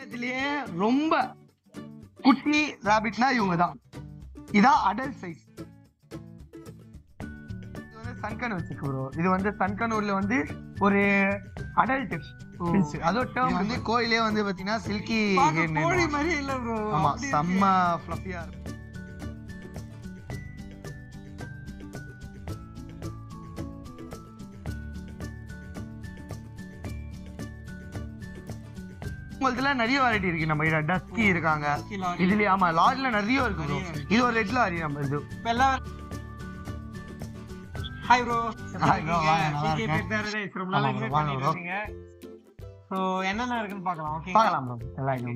இதுலயே ரொம்ப குட்டி ராபிட்னா இவங்க தான். இதான் அடல்ட் சைஸ். இது வந்து சன்கனூர் ப்ரோ. இது வந்து சன்கனூர்ல வந்து ஒரு அடல்ட் ஃபிஷ். அதோ டேர்ம் வந்து கோயிலே வந்து பாத்தீங்கன்னா சில்கி கோழி மாதிரி இல்ல ப்ரோ. ஆமா, செம்ம ஃப்ளஃபியா இருக்கும். உங்களுதுல நிறைய வெரைட்டி இருக்கு. நம்ம இதுல டஸ்கி இருக்காங்க இதுல. ஆமா, லாரில நிறைய இருக்கு ப்ரோ. இது ஒரு ரெட் லாரி. நம்ம இது ஹாய் ப்ரோ. Hi bro, நல்லா இருக்கேன். ரொம்ப நாளா இன்வைட் பண்ணிருக்கீங்க. சோ என்னென்ன இருக்குன்னு பார்க்கலாம். ஓகே, பார்க்கலாம் ப்ரோ. எல்லாம் இங்க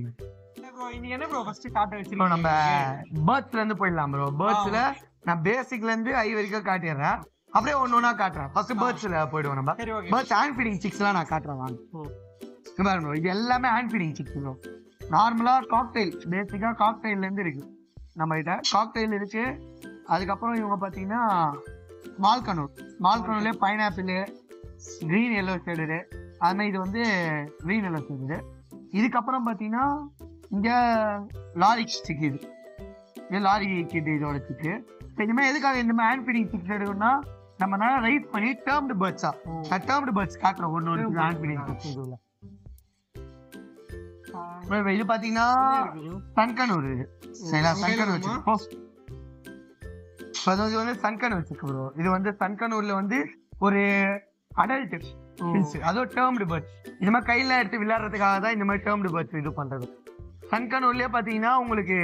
ப்ரோ. இன்னைக்கு என்ன ப்ரோ ஃபர்ஸ்ட் காட்ட இப்போ வச்சிருக்கோம்? நம்ம பேர்ட்ஸ்ல இருந்து போயிடலாம் ப்ரோ. பேர்ட்ஸ்ல நான் பேசிக்ல இருந்து ஐ வரைக்கும் காட்டிடுறேன். அப்படியே ஒன்னொன்னா காட்டுறேன். ஃபர்ஸ்ட் பேர்ட்ஸ்ல போயிடுவோம் நம்ம. சரி, ஓகே. பேர்ட்ஸ் ஹேண்ட் ஃபீடிங் சிக்ஸ்லாம் நான் காட்டுறேன் வாங்க. பாருங்க ப்ரோ, இது எல்லாமே ஹேண்ட் ஃபீடிங் சிக்ஸ் ப்ரோ. நார்மலா காக்டெயில், பேசிக்கா காக்டெயில்ல இருந்து இருக்கு நம்ம கிட்ட. காக்டெயில் இருக்கு. அதுக்கப்புறம் இவங்க பாத்தீங்கன்னா ஸ்மால் கனூர். ஸ்மால் கனூர்ல பைனாப்பிள், கிரீன் எல்லோ ஷேடு. அது மாதிரி இது வந்து கிரீன் எல்லோ ஷேடு. இதுக்கப்புறம் பாத்தீங்கன்னா இங்க லாரி சிக்கு. இது லாரி கிட் இதோட சிக்கு. இனிமே எதுக்காக இந்த மாதிரி ஹேண்ட் ஃபீடிங் சிக்ஸ் எடுக்கணும்னா நம்ம நல்லா ரைஸ் பண்ணி டேர்ம்டு பேர்ட்ஸா. டேர்ம்டு பேர்ட்ஸ் காட்டுறோம் ஒன்னு ஹேண்ட் ஃபீடிங் சிக்ஸ். இதுல இது பாத்தீங்கன்னா சன்கனூர். சரிங்களா, சன்கனூர் வச்சிருக்கோம். இது வந்து சன்கனூர் வச்சிருக்கு ப்ரோ. இது வந்து சன்கனூர்ல வந்து ஒரு அடல்ட் ஃபிஷ். அதோ டேர்ம்டு பேர்ட்ஸ். இந்த மாதிரி கையில எடுத்து விளையாடுறதுக்காக தான் இந்த மாதிரி டேர்ம்டு பேர்ட்ஸ் இது பண்றது. சன்கனூர்லயே பாத்தீங்கன்னா உங்களுக்கு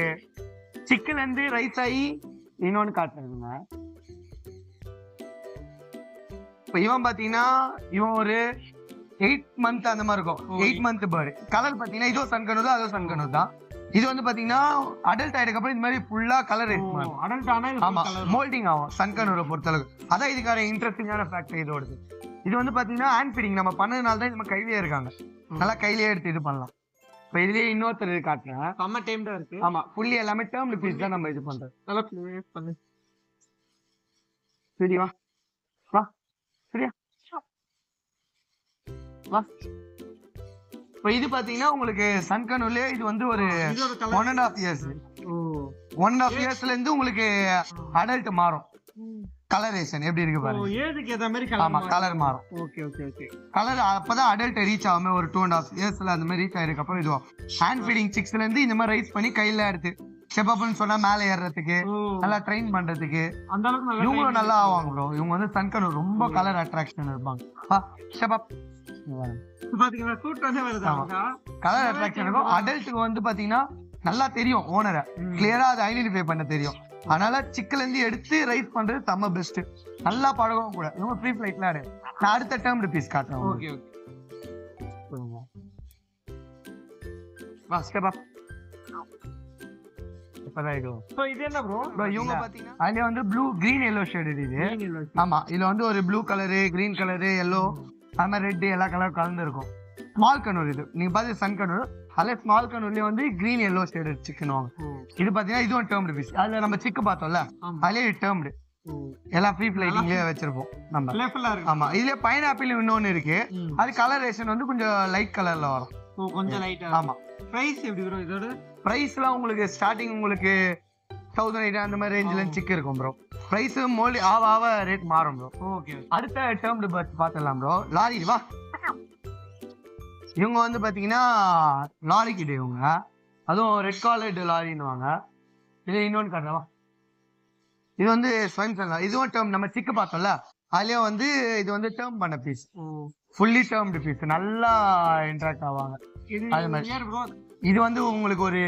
சிக்கன்ல இருந்து ரைஸ் ஆகி இன்னொன்னு காட்டுறதுங்க. இப்ப இவன் பாத்தீங்கன்னா இவன் ஒரு 8 மந்த் அந்த மாதிரி இருக்கும். 8 மந்த் பேர்டு. கலர் பாத்தீங்கன்னா இதோ சன்கனூர் தான், அதோ சன்கனூர் தான். இது வந்து பாத்தீங்கன்னா அடல்ட் ஆயிடுக்கு அப்புறம் இந்த மாதிரி ஃபுல்லா கலர் அடல்ட் ஆனா ஆமா மோல்டிங் ஆகும் சன்கனூரை பொறுத்தளவுக்கு. அதான் இதுக்கான இன்ட்ரெஸ்டிங்கான ஃபேக்டர் இதோடது. இது வந்து பாத்தீங்கன்னா ஹேண்ட் ஃபீடிங் நம்ம பண்ணதுனால தான் நம்ம கையிலேயே இருக்காங்க. நல்லா கையிலேயே எடுத்து இது பண்ணலாம். இப்ப இதுலயே இன்னொருத்தர் காட்டுறேன். செம்ம டைம் தான் இருக்கு. ஆமா, ஃபுல்லி எல்லாமே டேர்ம்டு பீஸ் தான் நம்ம இது பண்றது. நல்லா ப்ளேஸ் பண்ணு. சரியா வா, சரியா வா. இப்போ இது பாத்தீங்கன்னா உங்களுக்கு சன்கனூர்ல இது வந்து ஒரு 1.5 years. 1.5 yearsல இருந்து உங்களுக்கு அடல்ட் மாறும். கலரேஷன் எப்படி இருக்கு பாருங்க. ஏதுக்கு ஏத்த மாதிரி ஆமா, கலர் மாறும். Okay okay okay. கலர் அப்பதான் அடல்ட் ரீச் ஆகுமே. ஒரு 2.5 yearsல அந்த மாதிரி ரீச் ஆயிருக்கு அப்புறம் இதுவும் ஹேண்ட் ஃபீடிங் சிக்ஸ்ல இருந்து இந்த மாதிரி ரைஸ் பண்ணி கையில எடுத்து ஸ்டெப்அப்னு சொன்னா மேல ஏறதுக்கு நல்லா ட்ரெயின் பண்றதுக்கு அந்த அளவுக்கு இவங்களும் நல்லா ஆவாங்க ப்ரோ. இவங்க வந்து சன்கனூர் ரொம்ப கலர் அட்ராக்ஷன் இருப்பாங்க. ஸ்டெப்அப் பாத்தீங்கன்னா சூட் வந்து வருது. கலர் அட்ராக்ஷன் இருக்கும். அடல்ட்டுக்கு வந்து பாத்தீங்கன்னா நல்லா தெரியும் ஓனரை கிளியரா அதை ஐடென்டிஃபை பண்ண தெரியும். அதனால சிக்கன்ல இருந்து எடுத்து ரைஸ் பண்றது செம்ம பெஸ்ட். நல்லா பழகவும் கூட. இவங்க ஃப்ரீ ஃபிளைட்ல ஆடு. நான் அடுத்த டேர்ம்டு பீஸ் காட்டுறேன். Okay okay. வா ஸ்டெப் அப். இப்பதான் இது. சோ இது என்ன ப்ரோ? இவங்க பாத்தீங்கன்னா அதுல வந்து ப்ளூ கிரீன் எல்லோ ஷேட் இது. ஆமா, இதுல வந்து ஒரு blue colour, green colour, yellow, அது மாதிரி ரெட் எல்லா கலரும் கலந்து இருக்கும். ஸ்மால் கனூர் இது. நீங்க பாத்து சன் கனூர். அதுல ஸ்மால் கனூர்லயே வந்து கிரீன் எல்லோ ஷேட் சிக்கன் வாங்க. இது பாத்தீங்கன்னா இதுவும் டேர்ம்டு பீஸ். அதுல நம்ம சிக்கு பார்த்தோம்ல அதுலயே டேர்ம்டு. எல்லாம் ஃப்ரீ ஃபிளைட்டிங்லயே வச்சிருப்போம் நம்ம. ஆமா, இதுலயே பைனாப்பிள் இன்னொன்னு இருக்கு. அது கலரேஷன் வந்து கொஞ்சம் லைட் கலர்ல வரும். கொஞ்சம் லைட்டா. ஆமா. பிரைஸ் எப்படி ப்ரோ இதோட? பிரைஸ்லாம் உங்களுக்கு ஸ்டார்டிங் உங்களுக்கு 1800 அந்த மாதிரி ரேஞ்சில சிக்கு இருக்கும் ப்ரோ. பிரைஸ் மோலி ஆவ ரேட் மாறும் ப்ரோ. ஓகே. அடுத்த டேர்ம்டு பேர்ட்ஸ் பார்த்தலாம் ப்ரோ. லாரி வா. இவங்க வந்து பாத்தீங்கன்னா லாரி கிட்ட இவங்க. அதுவும் ரெட் காலர்டு லாரின்னுவாங்க. இது இன்னொன்னு காட்டுறவா. இது வந்து ஸ்வைன்சன். இதுவும் டேர்ம் நம்ம சிக்கு பார்த்தோம்ல அதுலயே வந்து இது வந்து டேர்ம் பண்ண பீஸ். Fully tamed piece. நல்லா இன்டராக்ட் ஆவாங்க. இது வந்து உங்களுக்கு ஒரு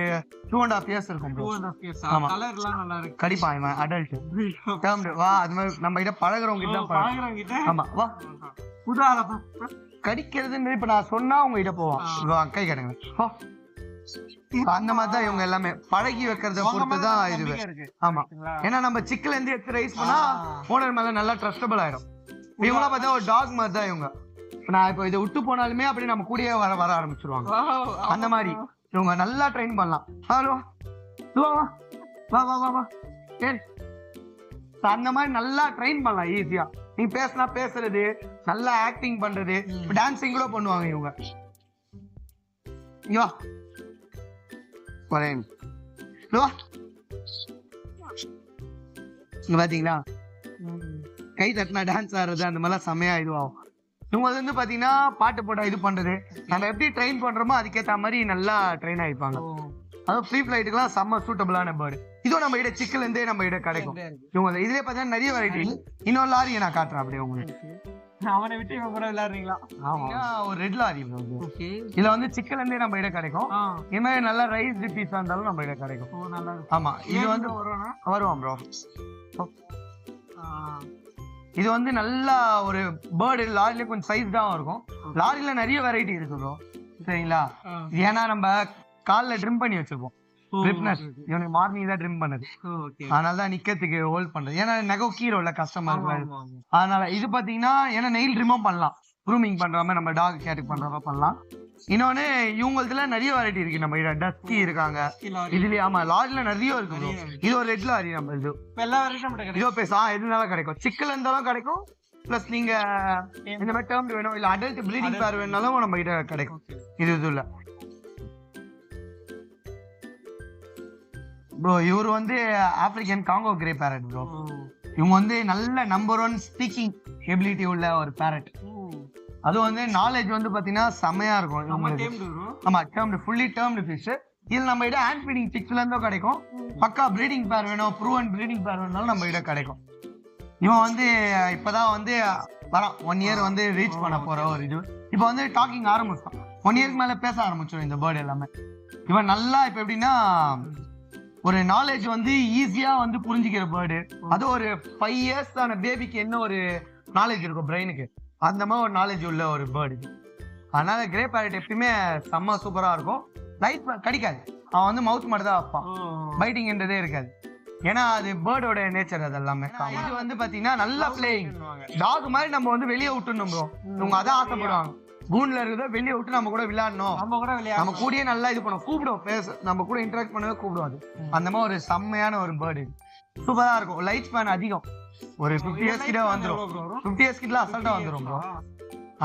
2.5 years இருக்கும் ப்ரோ. 2.5 years. கலர்லாம் நல்லா இருக்கு. கடிப்பா இவன் அடல்ட் டேர்ம்டு. வா, அது மாதிரி நம்ம கிட்ட பழகுறவங்க கிட்ட பழகுறவங்க கிட்ட. ஆமா வா. புதாலப்பா கடிக்கிறதுன்னு இப்ப நான் சொன்னா உங்க கிட்ட போவான். கை கடுங்க. அந்த மாதிரி தான் இவங்க எல்லாமே பழகி வைக்கிறத பொறுத்து தான் இது. ஆமா, ஏன்னா நம்ம சிக்கன்ல இருந்து எடுத்து ரைஸ் பண்ணா ஓனர் மேல நல்லா ட்ரஸ்டபிள் ஆயிடும். இவங்களாம் பார்த்தா ஒரு டாக் மாதிரி தான் இவங்க. நான் இப்போ இதை விட்டு போனாலுமே அப்படி நம்ம கூடயே வர ஆரம்பிச்சிருவாங்க. அந்த மாதிரி இவங்க நல்லா ட்ரெயின் பண்ணலாம். ஹலோ வா வா வா வா வா. சரி, அந்த மாதிரி நல்லா ட்ரெயின் பண்ணலாம் ஈஸியா. நீ பேசினா பேசுறது, நல்லா ஆக்டிங் பண்றது, டான்சிங் கூட பண்ணுவாங்க இவங்க. இங்க வா. வரேன் இங்க பாத்தீங்களா கை தட்டினா டான்ஸ் ஆடுறது அந்த மாதிரிலாம் செம்மையா இதுவாகும். இவங்க வந்து பாத்தீங்கன்னா பாட்டு போட்டா இது பண்றது நம்ம எப்படி ட்ரெயின் பண்றோமோ அதுக்கேற்ற மாதிரி நல்லா ட்ரெயின் ஆயிப்பாங்க. அதுவும் ஃப்ரீ ஃபிளைட்டுக்குலாம் செம்ம சூட்டபிளான பேர்டு. இதுவும் நம்ம இட சிக்கல் இருந்தே நம்ம இட கிடைக்கும். இவங்க இதுலயே பாத்தீங்கன்னா நிறைய வெரைட்டி. இன்னொரு லாரியை நான் காட்டுறேன் அப்படியே உங்களுக்கு. அவனை விட்டு இவங்க கூட விளையாடுறீங்களா? ஒரு ரெட் லாரி இதுல வந்து சிக்கல் இருந்தே நம்ம இட கிடைக்கும். இது மாதிரி நல்லா ரைஸ் பீஸா இருந்தாலும் நம்ம இட கிடைக்கும். ஆமா இது வந்து வருவான் ப்ரோ. இது வந்து நல்லா ஒரு பேர்டு லாரில கொஞ்சம் சைஸ் தான் இருக்கும். லாரில நிறைய வெரைட்டி இருக்கு ப்ரோ சரிங்களா. ஏன்னா நம்ம கால்ல ட்ரிம் பண்ணி வச்சிருப்போம். இவனுக்கு மார்னிங் தான் ட்ரிம் பண்ணது. அதனாலதான் நிக்கிறதுக்கு ஹோல்ட் பண்றது. ஏன்னா நெகோ கீரோ இல்ல கஸ்டமர். அதனால இது பாத்தீங்கன்னா ஏன்னா நெயில் ட்ரிமும் பண்ணலாம். க்ரூமிங் பண்ற மாதிரி நம்ம டாக் கேட்டுக்கு பண்ற மாதிரி பண்ணலாம். இன்னொன்னு இவங்களதுல நிறைய வெரைட்டி இருக்கு. நம்ம டஸ்கி இருக்காங்க இதுலயே. ஆமா லாரில நிறைய இருக்கு. இது ஒரு ரெட் லாரி. நம்ம இது எல்லா வெரைட்டியும் இதோ பேசா எதுனாலும் கிடைக்கும். சிக்கல் இருந்தாலும் கிடைக்கும். பிளஸ் நீங்க இந்த மாதிரி டேர்ம் வேணும் இல்ல அடல்ட் ப்ளீடிங் பேர் வேணாலும் நம்ம கிட்ட கிடைக்கும். இது இதுல ப்ரோ இவர் வந்து African Congo grey farad bro. இவங்க வந்து நல்ல நம்பர் 1 ஸ்பீக்கிங் எபிலிட்டி உள்ள ஒரு பேரட். அது வந்து நாலேஜ் வந்து பாத்தீங்கன்னா செமையா இருக்கும். ஆமா டேர்ம்டு ஃபுல்லி டேர்ம்டு ஃபிஷ். இதுல நம்ம கிட்ட ஹேண்ட் ஃபீடிங் சிக்ஸ்ல இருந்தும் கிடைக்கும். பக்கா ப்ரீடிங் பேர் வேணும் ப்ரூவன் ப்ரீடிங் பேர் வேணாலும் நம்ம கிட்ட கிடைக்கும். இவன் வந்து இப்பதான் வந்து வரான் 1 இயர் வந்து ரீச் பண்ண போற ஒரு இது. இப்ப வந்து டாக்கிங் ஆரம்பிச்சான். 1 இயருக்கு மேல பேச ஆரம்பிச்சோம் இந்த பேர்டு எல்லாமே. இவன் நல்லா இப்ப எப்படின்னா ஒரு நாலேஜ் வந்து ஈஸியா வந்து புரிஞ்சுக்கிற பேர்டு. அது ஒரு 5 இயர்ஸ் ஆன பேபிக்கு என்ன ஒரு நாலேஜ் இருக்கும் பிரெயினுக்கு அந்த மாதிரி ஒரு நாலேஜ் உள்ள ஒரு பேர்டு. அதனால கிரே பேரட் எப்பயுமே செம்ம சூப்பரா இருக்கும். லைட் கடிக்காது. அவன் வந்து மவுத் மட்டும் தான் வைப்பான். பைட்டிங்ன்றதே இருக்காது. ஏன்னா அது பேர்டோட நேச்சர். அது எல்லாமே இது வந்து பாத்தீங்கன்னா நல்லா பிளேயிங் டாக் மாதிரி நம்ம வந்து வெளியே விட்டுணும் ப்ரோ. இவங்க அதான் ஆசைப்படுவாங்க. கூண்ல இருக்கிறத வெளியே விட்டு நம்ம கூட விளையாடணும். நம்ம கூடயே நல்லா இது பண்ணுவோம். கூப்பிடுவோம் பேச நம்ம கூட இன்டராக்ட் பண்ணவே கூப்பிடுவாது. அந்த மாதிரி ஒரு செம்மையான ஒரு பேர்டு. சூப்பரா இருக்கும். லைட் ஸ்பேன் அதிகம். ஒரு 50 இயர்ஸ் கிட்ட வந்துரும். 50 இயர்ஸ் கிட்ட அசால்ட்டா வந்துரும் ப்ரோ.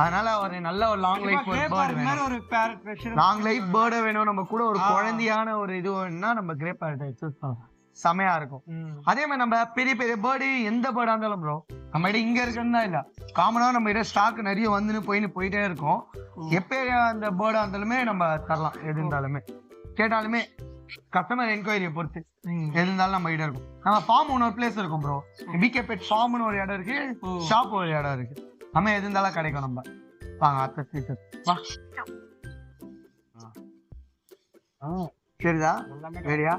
அதனால ஒரு நல்ல ஒரு லாங் லைஃப் பேர்டு வேணும். லாங் லைஃப் பேர்டு வேணும். நம்ம கூட ஒரு குழந்தையான ஒரு இது வேணும்னா நம்ம கிரே பேரட் சூஸ் பண்ணலாம். செமையா இருக்கும். அதே மாதிரி நம்ம பெரிய பெரிய பேர்டு எந்த பேர்டா இருந்தாலும் ப்ரோ நம்ம கிட்ட இங்க இருக்குன்னு தான் இல்ல காமனா நம்ம கிட்ட ஸ்டாக் நிறைய வந்துன்னு போயிட்டே இருக்கும். எப்ப அந்த பேர்டா இருந்தாலுமே நம்ம தரலாம். எது இருந்தாலுமே கேட்டாலுமே கஸ்டமர் என்கொயரியை பொறுத்து எது இருந்தாலும் நம்ம கிட்ட இருக்கும். நம்ம ஃபார்ம் ஒரு பிளேஸ் இருக்கும் ப்ரோ. பிகே பெட் ஃபார்ம்னு ஒரு இடம் இருக்கு. ஷாப் ஒரு இடம் இருக்கு. நம்ம எது இருந்தாலும் கிடைக்கும். நம்ம வாங்க அடுத்த ஃபீச்சர் வா. சரிதா சரியா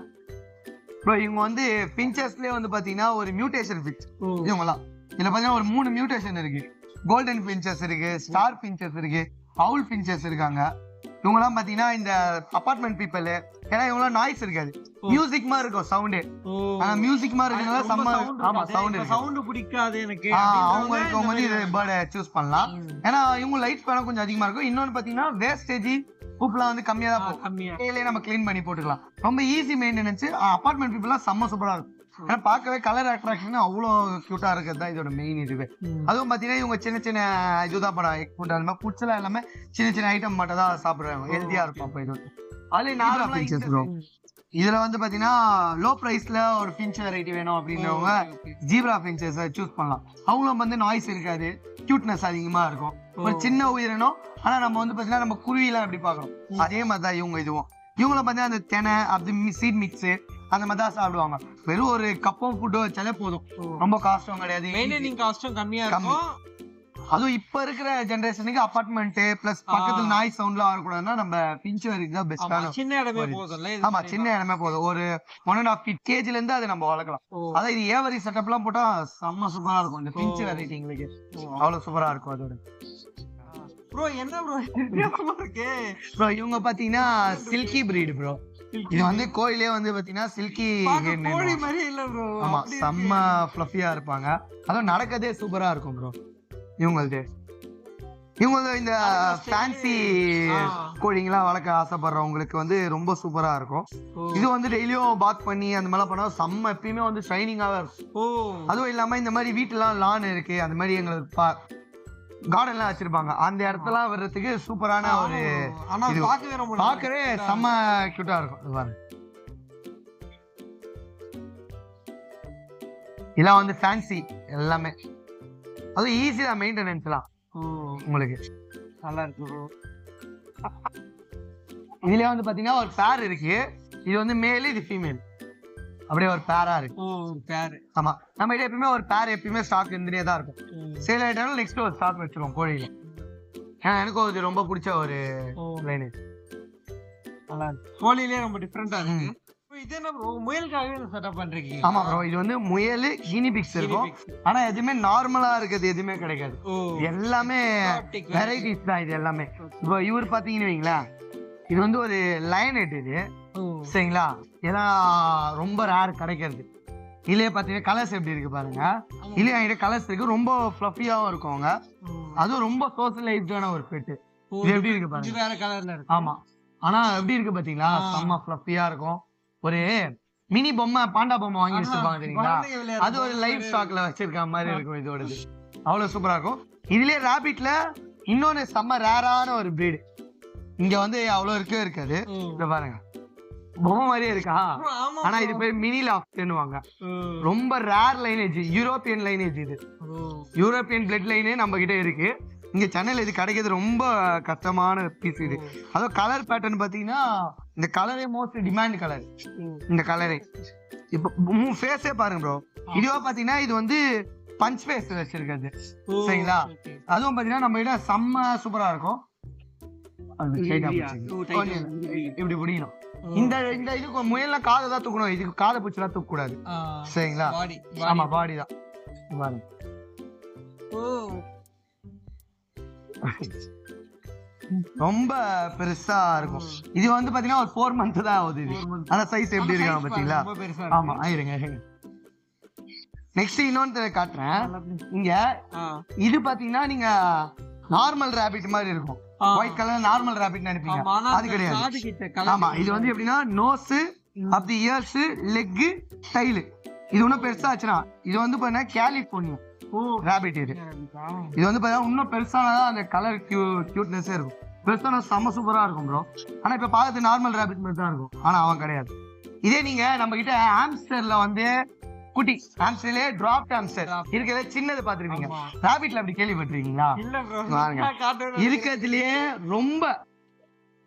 ப்ரோ. இவங்க வந்து பிஞ்சர்ஸ்லயே வந்து பாத்தீங்கன்னா ஒரு மியூட்டேஷன் பிச். இவங்கலாம் இதுல பாத்தீங்கன்னா ஒரு 3 மியூட்டேஷன் இருக்கு. கோல்டன் பிஞ்சர்ஸ் இருக்கு, ஸ்டார் பிஞ்சர்ஸ் இருக்கு, அவுல் பிஞ்சர்ஸ் இருக்காங்க. இவங்கலாம் பாத்தீங்கன்னா இந்த அபார்ட்மெண்ட் பீப்பிள். ஏன்னா இவங்கலாம் நாய்ஸ் இருக்காது. மியூசிக் மாதிரி இருக்கும் சவுண்டு. ஆனா மியூசிக் மாதிரி இருக்கனால செம்ம. ஆமா சவுண்ட் பிடிக்காது எனக்கு. அவங்க இருக்கவங்க வந்து இது பேர்டை சூஸ் பண்ணலாம். ஏன்னா இவங்க லைட் ஸ்பேனும் கொஞ்சம் அதிகமா இருக்கும். இன்னொன்னு பாத்தீங்கன்னா வேஸ்டேஜ் பூப்லாம் வந்து கம்மியா தான் போகும். கையிலேயே நம்ம கிளீன் பண்ணி போட்டுக்கலாம். ரொம்ப ஈஸி மெயின்டெனன்ஸ். அபார்ட்மெண்ட் பீப்புள்லாம் செம்ம சூப்பரா இருக்கும். ஏன்னா பார்க்கவே கலர் அட்ராக்ஷன் அவ்வளோ கியூட்டா இருக்கிறது தான் இதோட மெயின் இதுவே. அதுவும் பாத்தீங்கன்னா இவங்க சின்ன சின்ன இதுதான் படம் எக் ஃபுட் அந்த மாதிரி ஃபுட்ஸ் எல்லாம் எல்லாமே சின்ன சின்ன ஐட்டம் மட்டும் தான் சாப்பிடுறாங்க. ஹெல்த்தியா இருக்கும். அப்ப இது அதுல நார்மலா இதுல வந்து பாத்தீங்கன்னா லோ பிரைஸ்ல ஒரு பிஞ்ச் வெரைட்டி வேணும் அப்படின்றவங்க ஜீப்ரா பிஞ்சஸ் சூஸ் பண்ணலாம். அவங்களும் வந்து நாய்ஸ் இருக்காது. கியூட்னஸ் அதிகமா இருக்கும். ஒரு சின்ன உயிரினம். ஆனா நம்ம வந்து பாத்தீங்கன்னா நம்ம குருவிலாம் எப்படி பாக்குறோம் அதே மாதிரிதான் இவங்க. இதுவும் இவங்கள பாத்தீங்கன்னா அந்த தெனை அப்படி சீட் மிக்ஸ் அந்த மாதிரி தான் சாப்பிடுவாங்க. வெறும் ஒரு கப்பும் ஃபுட்டு வச்சாலே போதும். ரொம்ப காஸ்டும் கிடையாது. மெயின்டெனிங் காஸ்டும் கம்மியா இருக்கும். அதுவும் இப்ப இருக்கிற ஜெனரேஷனுக்கு அபார்ட்மெண்ட் பிளஸ் பக்கத்துல நாய் சவுண்ட்லாம் வரக்கூடாதுன்னா நம்ம பிஞ்சு வரைக்கும் தான் பெஸ்டான. சின்ன இடமே போதும். ஆமா சின்ன இடமே போதும். ஒரு 1.5 kg இருந்து அதை நம்ம வளர்க்கலாம். அதான் இது ஏவரி செட்டப் எல்லாம் போட்டா செம்ம சூப்பரா இருக்கும். இந்த பிஞ்சு வெரைட்டி எங்களுக்கு அவ்வளவு சூப்பரா இருக்கும். அதோட ப்ரோ என்ன ப்ரோ வித்தியாசமா இருக்கு ப்ரோ. இவங்க பாத்தீங்கன்னா சில்கி பிரீட் ப்ரோ. இது வந்து கோயிலே வந்து பாத்தீங்கன்னா சில்கி கோழி மாதிரி இல்ல ப்ரோ. ஆமா செம்ம ஃப்ளஃபியா இருப்பாங்க. அதுவும் நடக்கதே சூப்பரா இருக்கும் ப்ரோ. இவங்களது இந்த ஃபேன்சி கோழிங்கெல்லாம் வளர்க்க ஆசைப்படுறவங்களுக்கு வந்து ரொம்ப சூப்பரா இருக்கும். இது வந்து டெய்லியும் பாத் பண்ணி அந்த மாதிரிலாம் பண்ணா செம்ம எப்பயுமே வந்து ஷைனிங்காவே இருக்கும். அதுவும் இல்லாம இந்த மாதிரி வீட்டுலாம் லான் இருக்கு. அந்த மாதிரி எங்களுக்கு கார்டன்லாம் வச்சிருப்பாங்க அந்த இடத்துல வர்றதுக்கு சூப்பரான ஒரு ஆனா இது. பார்க்கவே ரொம்ப பார்க்கவே செம்ம கியூட்டா இருக்கும். இது பாருங்க, இதெல்லாம் வந்து ஃபேன்சி எல்லாமே, அதுவும் ஈஸி தான் மெயின்டெனன்ஸ்லாம் உங்களுக்கு. நல்லா இருக்கு ப்ரோ. இதுலயே வந்து பாத்தீங்கன்னா ஒரு பேர் இருக்கு, இது வந்து மேல் இது ஃபீமேல் அப்படியே ஒரு பேரா இருக்கு. ஒரு பேர். ஆமா, நம்ம கிட்ட எப்பயுமே ஒரு பேர் எப்பயுமே ஸ்டாக் இருந்துட்டே தான் இருக்கும். சேல் ஆயிட்டாலும் நெக்ஸ்ட் ஒரு ஸ்டாக் வச்சிருவோம் கோழியில. ஏன்னா எனக்கும் இது ரொம்ப பிடிச்ச ஒரு லைனேஜ். நல்லா இருக்கு. கோழிலே ரொம்ப டிஃபரெண்டா இருக்கு. இது என்ன ப்ரோ, முயலுக்காகவே செட்டப் பண்றீங்க? ஆமா ப்ரோ, இது வந்து முயல் கினி பிக்ஸ் இருக்கும். ஆனா எதுவுமே நார்மலா இருக்கிறது எதுவுமே கிடைக்காது, எல்லாமே வெரைட்டிஸ் தான். இது எல்லாமே இப்போ இவர் பாத்தீங்கன்னு வைங்களேன், இது வந்து ஒரு லைனேட் இது சரிங்களா, ஏன்னா ரொம்ப ரேர் கிடைக்கிறது. இதுலயே பாத்தீங்கன்னா கலர்ஸ் எப்படி இருக்கு பாருங்க, இதுலயே என்கிட்ட கலர்ஸ் இருக்கு, ரொம்ப ஃப்ளஃபியாவும் இருக்குங்க. அதுவும் ரொம்ப சோஷியலைஸ்டான ஒரு பெட்டு. இது எப்படி இருக்கு பாருங்க, வேற கலர்ல இருக்கு. ஆமா, ஆனா எப்படி இருக்கு பாத்தீங்களா, செம்ம ஃப்ளஃபியா இருக்கும். ஒரு மினி பொம்மை பாண்டா பொம்மை வாங்கி வச்சிருப்பாங்க தெரியுங்களா, அது ஒரு லைவ் ஸ்டாக்ல வச்சிருக்க மாதிரி இருக்கும் இதோடது. அவ்வளவு சூப்பரா இருக்கும். இதுலயே ராபிட்ல இன்னொன்னு செம்ம ரேரான ஒரு பிரீடு, இங்க வந்து அவ்வளவு இருக்கவே இருக்காது. இத பாருங்க, பொம்மை மாதிரியே இருக்கா, ஆனா இது பேர் மினி லாஃப்ட்னுவாங்க. ரொம்ப ரேர் லைனேஜ், யூரோப்பியன் லைனேஜ். இது யூரோப்பியன் பிளட் லைனே நம்ம கிட்ட இருக்கு. இங்க சென்னையில இது கிடைக்கிறது ரொம்ப கஷ்டமான பீஸ். இது அதுவும் கலர் பேட்டர்ன் பாத்தீங்கன்னா இந்த கலரே மோஸ்ட் டிமாண்ட் கலர். இந்த கலரே இப்ப ஃபேஸே பாருங்க ப்ரோ, இதுவா பாத்தீங்கன்னா இது வந்து பஞ்ச் ஃபேஸ் வச்சிருக்காது சரிங்களா. அதுவும் பாத்தீங்கன்னா நம்ம கிட்ட செம்ம சூப்பரா இருக்கும். இப்படி பிடிக்கணும். இந்த இந்த இதுக்கு முயல்லாம் காதை தான் தூக்கணும், இதுக்கு காதை பூச்சிலாம் தூக்க கூடாது சரிங்களா. ஆமா, பாடி தான் பாருங்க. ரொம்ப பெருசா இருக்கும். இது வந்து பாத்தீங்கன்னா ஒரு 4 month தான் ஆகுது இது. ஆனா சைஸ் எப்படி இருக்காங்க பாத்தீங்களா. ஆமா, இருங்க. நெக்ஸ்ட் இன்னொன்னு காட்டுறேன். இங்க இது பாத்தீங்கன்னா நீங்க நார்மல் ராபிட் மாதிரி இருக்கும், ஒயிட் கலர் நார்மல் ராபிட் நினைப்பீங்க, அது கிடையாது. ஆமா, இது வந்து எப்படின்னா நோஸ், அப்படி இயர்ஸ், லெக், டைல். இது இன்னும் பெருசா ஆச்சுன்னா இது வந்து பாத்தீங்கன்னா கலிபோர்னியா ராபிட். இது வந்து பாத்தீங்கன்னா இன்னும் பெருசானதான் அந்த கலர் கியூட்னஸே இருக்கும். பெருசான செம்ம சூப்பரா இருக்கும் ப்ரோ. ஆனா இப்ப பார்த்து நார்மல் ராபிட் மாதிரி தான் இருக்கும், ஆனா அவன் கிடையாது. இதே நீங்க நம்ம கிட்ட ஆம்ஸ்டர்ல வந்து குட்டி ஆம்ஸ்டர்லயே டிராப் ஆம்ஸ்டர் இருக்கிறத சின்னது பாத்துருக்கீங்க, ராபிட்ல அப்படி கேள்விப்பட்டிருக்கீங்களா? இருக்கிறதுலயே ரொம்ப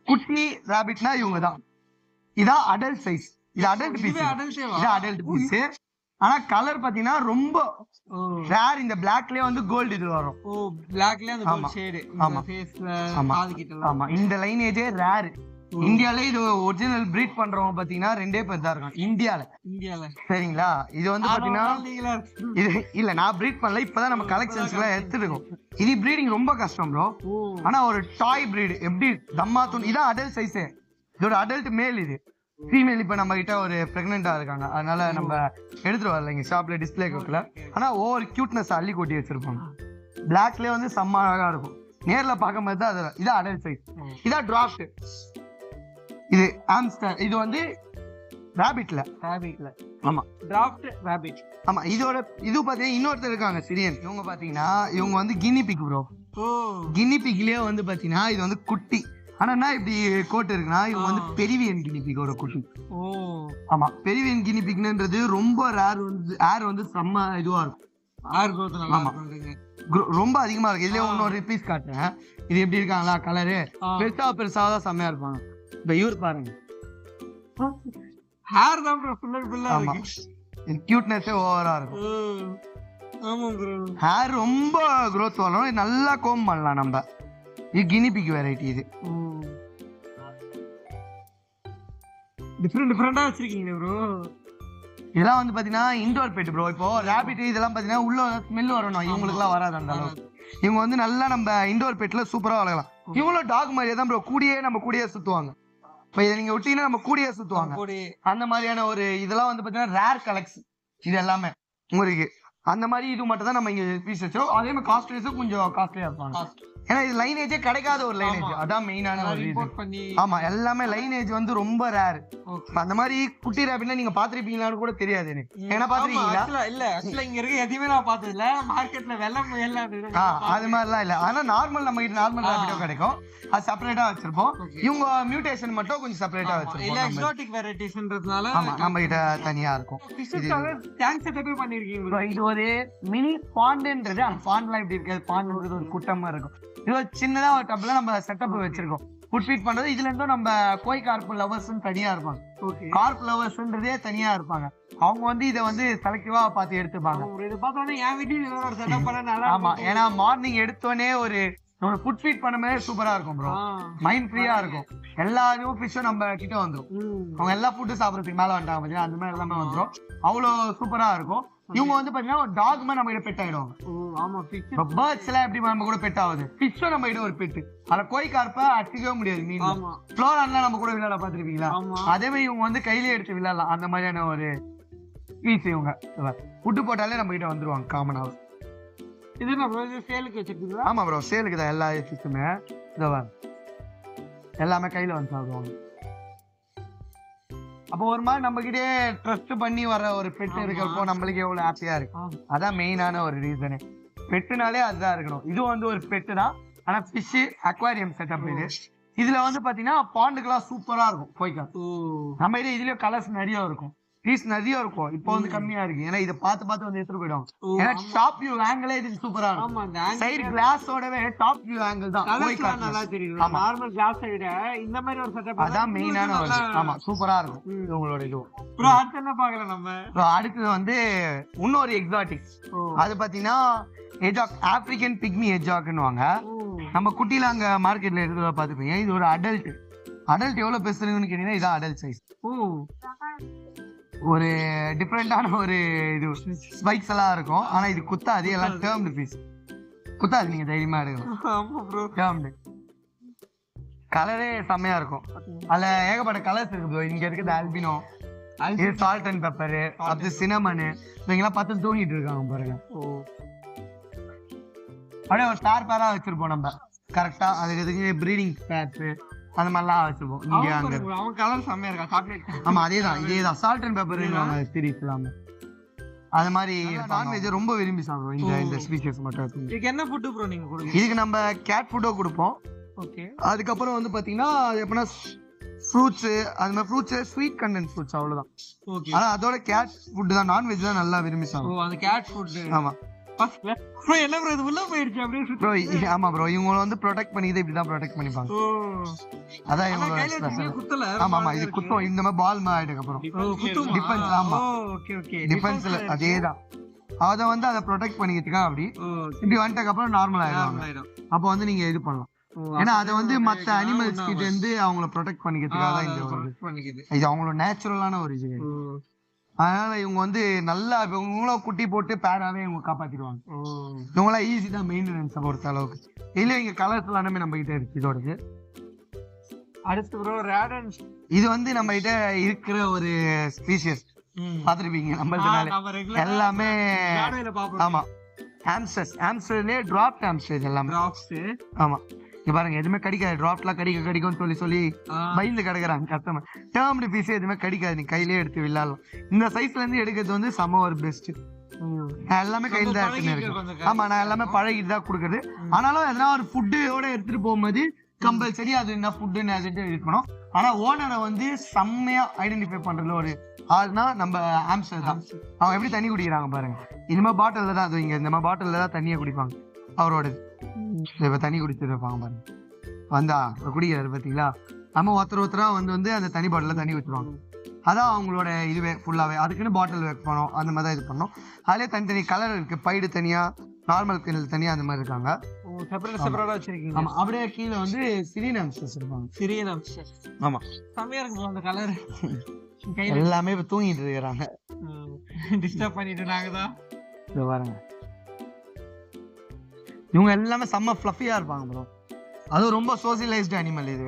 குட்டி ராபிட்னா இவங்க தான். இதான் அடல்ட் சைஸ், இது அடல்ட் பீஸ், இது அடல்ட் பீஸ். ஆனா கலர் பாத்தீங்கன்னா ரொம்ப ரேர். இந்த பிளாக்லயே வந்து கோல்ட் இது வரும். பிளாக்லயே அந்த கோல்ட் ஷேட் ஆமா ஃபேஸ்ல காது கிட்ட. ஆமா, இந்த லைனேஜே ரேர். இந்தியால இது ஒரிஜினல் பிரீட் பண்றவங்க பாத்தீங்கன்னா 2 பேர் தான் இருக்காங்க இந்தியால சரிங்களா. இது வந்து பாத்தீங்கன்னா இது இல்ல, நான் பிரீட் பண்ணல, இப்பதான் நம்ம கலெக்ஷன்ஸ் எல்லாம் எடுத்துருக்கோம். இது பிரீடிங் ரொம்ப கஷ்டம் ப்ரோ. ஆனா ஒரு டாய் பிரீட் எப்படி தம்மா தூண், இதான் அடல்ட் சைஸ். இதோட அடல்ட் மேல். இது ஃபீமேல் இப்ப நம்ம கிட்ட ஒரு பிரெக்னெண்டா இருக்காங்க, அதனால நம்ம எடுத்துட்டு வரல இங்க ஷாப்ல டிஸ்பிளே கோக்கல. ஆனா ஓவர் கியூட்னஸ் அள்ளி கொட்டி வச்சிருப்பாங்க. பிளாக்லயே வந்து செம்ம அழகா இருக்கும், நேர்ல பார்க்கும்போது தான் அது. இதான் அடல்ட் சைஸ், இதான் டிராஃப்ட். இது ஆம்ஸ்டர், இது வந்து ராபிட்ல. ஆமா, டிராஃப்ட் ராபிட். ஆமா, இதோட இது பாத்தீங்கன்னா இன்னொருத்தர் இருக்காங்க சிரியன். இவங்க பாத்தீங்கன்னா இவங்க வந்து கினி பிக் ப்ரோ. கினி பிக்லயே வந்து பாத்தீங்கன்னா இது வந்து குட்டி. ஆனா இப்படி கோட் இருக்குன்னா இவங்க வந்து பெரிவியன் கினி பிக்கோட குட்டி. ஆமா, பெரிவியன் கினி பிக்ன்றது ரொம்ப ரேர். வந்து ஏர் வந்து செம்ம இதுவா இருக்கும், ஏர் growth நல்லா இருக்கும், ரொம்ப அதிகமா இருக்கு. இதுல இன்னொரு பீஸ் காட்டுறேன். இது எப்படி இருக்காங்களா, கலரு பெருசாதான் செம்மையா இருப்பாங்க. இப்ப இவர் பாருங்க, ஹேர் தான் ப்ரோ ஃபுல் அண்ட் ஃபுல்லா இருக்கு. கியூட்னஸே ஓவரா இருக்கும். ஆமா ப்ரோ, ஹேர் ரொம்ப growth வரணும், நல்லா கோம் பண்ணலாம் நம்ம. இது கினி பிக் வெரைட்டி. இது டிஃபரெண்டா வச்சிருக்கீங்க ப்ரோ. இதெல்லாம் வந்து பாத்தீங்கன்னா இண்டோர் பெட் ப்ரோ. இப்போ ராபிட் இதெல்லாம் பாத்தீங்கன்னா உள்ள ஸ்மெல் வரணும், இவங்களுக்கு எல்லாம் வராது அந்த அளவுக்கு. இவங்க வந்து நல்லா நம்ம இண்டோர் பெட்ல சூப்பரா வளர்க்கலாம். இவங்களும் டாக் மாதிரியே தான் ப்ரோ, நம்ம கூடயே சுத்துவாங்க. இப்ப இதை நீங்க விட்டீங்கன்னா நம்ம கூடயே சுத்துவாங்க. அந்த மாதிரியான ஒரு இதெல்லாம் வந்து பாத்தீங்கன்னா ரேர் கலெக்ஷன். இது எல்லாமே உங்களுக்கு அந்த மாதிரி இது மட்டும் தான் நம்ம இங்க பீஸ் வச்சோம். அதே மாதிரி காஸ்ட் வைஸும் கொஞ்சம் காஸ்ட்லியா இருப்பாங்க. ஏன்னா இது லைனேஜே கிடைக்காத ஒரு லைனேஜ், அதான் மெயினான ஒரு இம்போர்ட் ரீசன். பண்ணி ஆமா, எல்லாமே லைனேஜ் வந்து ரொம்ப ரேர். அந்த மாதிரி குட்டி ரேபிட்ல நீங்க பாத்திருப்பீங்களான்னு கூட தெரியாது எனக்கு. ஏன்னா பாத்திருக்கீங்களா? இல்ல ஆக்சுவலா இங்க இருக்க எதுவுமே நான் பார்த்தது இல்ல. மார்க்கெட்ல வெள்ளை முயல் அது மாதிரிலாம் இல்ல. ஆனா நார்மல் நம்ம கிட்ட நார்மல் ரேபிடோ கிடைக்கும், அது செப்பரேட்டா வச்சிருப்போம். இவங்க மியூட்டேஷன் மட்டும் கொஞ்சம் செப்பரேட்டா இல்ல வச்சிருப்போம். எக்ஸாட்டிக் வெரைட்டிஸ்ன்றதுனால ஆமா, நம்ம கிட்ட தனியா இருக்கும். டேங்க் செட்டப் பண்ணிருக்கீங்க. இது ஒரு மினி பாண்டுன்றது, அந்த பாண்ட்லாம் இப்படி இருக்காது, பாண்டுன்றது ஒரு குட்டமா இருக்கும். இது ஒரு சின்னதா ஒரு டப்ல நம்ம செட்டப் வச்சிருக்கோம் ஃபுட் ஃபீட் பண்றது. இதுல இருந்தும் நம்ம கோய் கார்ப் லவர்ஸ் தனியா இருப்பாங்க, கார்ப் லவர்ஸ்ன்றதே தனியா இருப்பாங்க. அவங்க வந்து இதை வந்து செலக்டிவா பார்த்து எடுத்துப்பாங்க. இது பார்த்தோன்னே என் வீட்டுல ஒரு செட்டப் பண்ண நல்லா. ஆமா, ஏன்னா மார்னிங் எடுத்தோடனே ஒரு நம்ம ஃபுட் ஃபீட் பண்ணும்போது சூப்பரா இருக்கும் ப்ரோ, மைண்ட் ஃப்ரீயா இருக்கும். எல்லா இதுவும் ஃபிஷ்ஷும் நம்ம கிட்ட வந்துடும். அவங்க எல்லா ஃபுட்டு சாப்பிடறதுக்கு மேல வந்துட்டாங்க பாத்தீங்கன்னா, அந்த மாதிரி எல்லாமே வந்துடும். அவ்வளவு சூப்பரா இருக்கும். இவங்க வந்து பாத்தீங்கன்னா ஒரு டாக் மாதிரி நம்ம கிட்ட பெட் ஆயிடுவாங்க. பேர்ட்ஸ் எல்லாம் எப்படி நம்ம கூட பெட் ஆகுது, ஃபிஷ்ஷும் நம்ம கிட்ட ஒரு பெட்டு. அத கோய் கார்ப்ப அடிக்கவே முடியாது மீன். ஃப்ளோரான்லாம் நம்ம கூட விளையாட பாத்துருப்பீங்களா? அதே மாதிரி இவங்க வந்து கையிலே எடுத்து விளையாடலாம், அந்த மாதிரியான ஒரு பீஸ். இவங்க ஃபுட்டு போட்டாலே நம்ம கிட்ட வந்துருவாங்க காமனாக. இது நம்ம சேலுக்கு வச்சிருக்கீங்களா? ஆமா ப்ரோ, சேலுக்கு தான் எல்லா ஃபிஷ்ஷுமே. எல்லாமே கையில வந்து சாப்பிடுவாங்க. அப்போ ஒரு மாதிரி நம்ம கிட்டே ட்ரஸ்ட் பண்ணி வர ஒரு பெட் இருக்கிறப்போ நம்மளுக்கு எவ்வளவு ஹாப்பியா இருக்கு. அதான் மெயினான ஒரு ரீசனு. பெட்டுனாலே அதுதான் இருக்கணும். இது வந்து ஒரு பெட்டு தான், ஆனா ஃபிஷ் அக்வாரியம் செட்டப். இதுல வந்து பாத்தீங்கன்னா பாண்டுக்கெல்லாம் சூப்பரா இருக்கும். போய்க்கா நம்ம இதுலயும் கலர்ஸ் நிறைய இருக்கும், பீஸ் நிறைய இருக்கும். இப்போ வந்து கம்மியா இருக்கு, ஏன்னா இதை பார்த்து வந்து எடுத்துட்டு போயிடும். ஏன்னா டாப் வியூ ஆங்கிளே இதுக்கு சூப்பரா இருக்கும். சைடு கிளாஸோடவே டாப் வியூ ஆங்கிள் தான் நல்லா தெரியும். நார்மல் கிளாஸ் விட இந்த மாதிரி ஒரு செட்டப் அதான் மெயினான ஒரு. ஆமா, சூப்பரா இருக்கும் உங்களோட இது. ப்ரோ அடுத்து என்ன பார்க்கலாம் நம்ம? அடுத்தது வந்து இன்னொரு எக்ஸாட்டிக். அது பாத்தீங்கன்னா எஜாக், ஆப்பிரிக்கன் பிக்மி எஜாக்னுவாங்க. நம்ம குட்டில அங்க மார்க்கெட்ல எடுத்து பாத்துப்பீங்க. இது ஒரு அடல்ட். அடல்ட் எவ்வளவு பேசுறீங்கன்னு கேட்டீங்கன்னா இதான் அடல்ட் சைஸ். ஒரு டிஃப்ரெண்டான ஒரு இது ஸ்பைக்ஸ் எல்லாம் இருக்கும், ஆனா இது குத்தாது. எல்லாம் டேர்ம்டு பீஸ், குத்தாது, நீங்க தைரியமா எடுக்கலாம். டேர்ம்டு கலரே செம்மையா இருக்கும். அதுல ஏகப்பட்ட கலர்ஸ் இருக்கு ப்ரோ. இங்க இருக்குது ஆல்பினோ, இது சால்ட் அண்ட் பெப்பர், அது சினமனு. இவங்கெல்லாம் பார்த்து தூங்கிட்டு இருக்காங்க பாருங்க. அப்படியே ஒரு பேரா வச்சிருப்போம் நம்ம கரெக்டா. அதுக்கு ப்ரீடிங் பேட்ஸ் அந்த மாதிரிலாம் வச்சிருப்போம். இங்க அங்க அவங்க கலர் செம்மையா இருக்கா, சாக்லேட். ஆமா, இதேதான் சால்ட் அண்ட் பெப்பர் சீரிஸ் எல்லாமே. அது மாதிரி நான்வெஜ் ரொம்ப விரும்பி சாப்பிடுவோம் இந்த ஸ்பீஷிஸ் மட்டும். இதுக்கு என்ன ஃபுட் ப்ரோ நீங்க கொடுப்பீங்க? இதுக்கு நம்ம கேட் ஃபுட்டோ கொடுப்போம். ஓகே. அதுக்கப்புறம் வந்து பாத்தீங்கன்னா எப்படின்னா ஃப்ரூட்ஸ், அது மாதிரி ஃப்ரூட்ஸ், ஸ்வீட் கண்டென்ட் ஃப்ரூட்ஸ், அவ்வளவுதான். ஓகே. ஆனா அதோட கேட் ஃபுட் தான், நான்வெஜ் தான் நல்லா விரும்பி சாப்பிடுவோம். அந்த கேட் ஃபுட். ஆமா ப்ரோ என்ன ப்ரோ இது உள்ள போயிடுச்சு அப்படியே ப்ரோ. ஆமா ப்ரோ, இவங்க வந்து ப்ரொடெக்ட் பண்ணி இப்படி தான் ப்ரொடெக்ட் பண்ணிப்பாங்க. அதான் இவங்க குத்தல. ஆமா, இது குத்தம் இந்த மாதிரி பால் மாதிரி ஆயிடுக்கு அப்புறம் டிஃபென்ஸ். ஆமா, ஓகே. டிஃபென்ஸ்ல அதேதான். அத வந்து அதை ப்ரொடெக்ட் பண்ணிக்கிறதுக்கா அப்படி இப்படி வந்துட்டதுக்கு அப்புறம் நார்மல் ஆயிடும். அப்போ வந்து நீங்க இது பண்ணலாம். ஏன்னா அதை வந்து மத்த அனிமல்ஸ் கிட்ட இருந்து அவங்கள ப்ரொடெக்ட் பண்ணிக்கிறதுக்காக தான் இது அவங்களோட நேச்சுரலான ஒரு இது. அதனால இவங்க வந்து நல்லா இவங்களும் குட்டி போட்டு பேராவே இவங்க காப்பாத்திடுவாங்க. இவங்களாம் ஈஸி தான் மெயின்டெனன்ஸ் பொறுத்த அளவுக்கு. இல்ல இங்க கலர்ஸ் எல்லாமே நம்ம கிட்ட இருக்கு. இதோடது அடுத்து ப்ரோ ரேடன்ஸ். இது வந்து நம்ம கிட்ட இருக்கிற ஒரு ஸ்பீஷியஸ் பாத்திருப்பீங்க. நம்ம எல்லாமே ஆமா ஆம்ஸ்டர்லே டிராப் ஆம்ஸ்டர் எல்லாமே. ஆமா, இங்க பாருங்க, எதுவுமே கடிக்காது. டிராப்லாம் கடிக்கும்னு சொல்லி பயந்து கிடக்குறாங்க கஸ்டமர். டேர்ம்டு பீஸ் எதுவுமே கடிக்காது, நீ கையிலே எடுத்து விளையாடலாம். இந்த சைஸ்ல இருந்து எடுக்கிறது வந்து செம ஒரு பெஸ்ட். நான் எல்லாமே கையில தான் எடுத்துன்னு இருக்கேன். ஆமா, நான் எல்லாமே பழகிட்டு தான் கொடுக்குறது. ஆனாலும் எதனா ஒரு ஃபுட்டோட எடுத்துட்டு போகும்போது கம்பல்சரி அது என்ன ஃபுட்டுன்னு இருக்கணும். ஆனா ஓனரை வந்து செம்மையா ஐடென்டிஃபை பண்றதுல ஒரு ஆள்னா நம்ம ஆம்ஸ்டர் தான். அவங்க எப்படி தண்ணி குடிக்கிறாங்க பாருங்க. இந்த மாதிரி பாட்டில்ல தான், அது இங்க இந்த மாதிரி பாட்டில்ல தான் தண்ணியை குடிப்பாங்க. அவரோட இப்ப தண்ணி குடிச்சிட்டு இருப்பாங்க பாருங்க. வந்தா குடிக்கிறாரு பாத்தீங்களா. நம்ம ஒருத்தரா வந்து அந்த தண்ணி பாட்டில தண்ணி ஊற்றுவாங்க. அதான் அவங்களோட இதுவே ஃபுல்லாவே. அதுக்குன்னு பாட்டில் வைக்கணும், அந்த மாதிரி தான் இது பண்ணோம். அதுலேயே தனித்தனி கலர் இருக்கு. பைடு தனியா, நார்மல் கிணல் தனியா, அந்த மாதிரி இருக்காங்க. ஆமா, அப்படியே கீழே வந்து சிரியன் ஆம்ஸ்டர்ஸ் இருப்பாங்க. சிரியன் ஆம்ஸ்டர். ஆமா, செமையா இருக்கும் அந்த கலர். எல்லாமே இப்ப தூங்கிட்டு இருக்கிறாங்க, டிஸ்டர்ப் பண்ணிட்டு நாங்கதான். இத பாருங்க, இவங்க எல்லாமே செம்ம ஃப்ளஃபியா இருப்பாங்க ப்ரோ. அதுவும் ரொம்ப சோசியலைஸ்டு அனிமல் இது.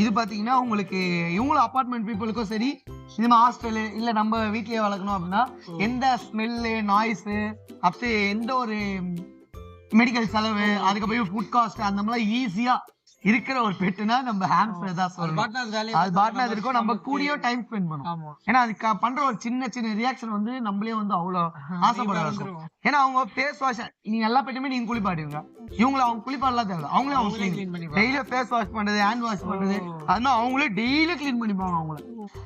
இது பாத்தீங்கன்னா உங்களுக்கு இவங்களும் அபார்ட்மெண்ட் பீப்புளுக்கும் சரி, இந்த மாதிரி ஹாஸ்டலு இல்ல நம்ம வீட்லயே வளர்க்கணும் அப்படின்னா எந்த ஸ்மெல்லு, நாய்ஸு, அப்படியே எந்த ஒரு மெடிக்கல் செலவு, அதுக்கப்புறம் ஃபுட் காஸ்ட், அந்த மாதிரி ஈஸியா இருக்கிற ஒரு பெட்டுனா நம்ம ஹாம்ஸ்டர் தான் சொல்லணும். அது பாட்னா அது இருக்கும், நம்ம கூடயோ டைம் ஸ்பெண்ட் பண்ணுவோம். ஏன்னா அதுக்கு பண்ற ஒரு சின்ன சின்ன ரியாக்ஷன் வந்து நம்மளே வந்து அவ்வளவு ஆசைப்படுறாங்க. ஏன்னா அவங்க ஃபேஸ் வாஷ், நீங்க எல்லா பெட்டுமே நீங்க குளிப்பாடுவீங்க, இவங்களை அவங்க குளிப்பாடலாம் தேவை, அவங்களே அவங்க டெய்லியும் ஃபேஸ் வாஷ் பண்றது, ஹேண்ட் வாஷ் பண்றது, அதனால அவங்களே டெய்லி கிளீன் பண்ணிப்பாங்க அவங்கள.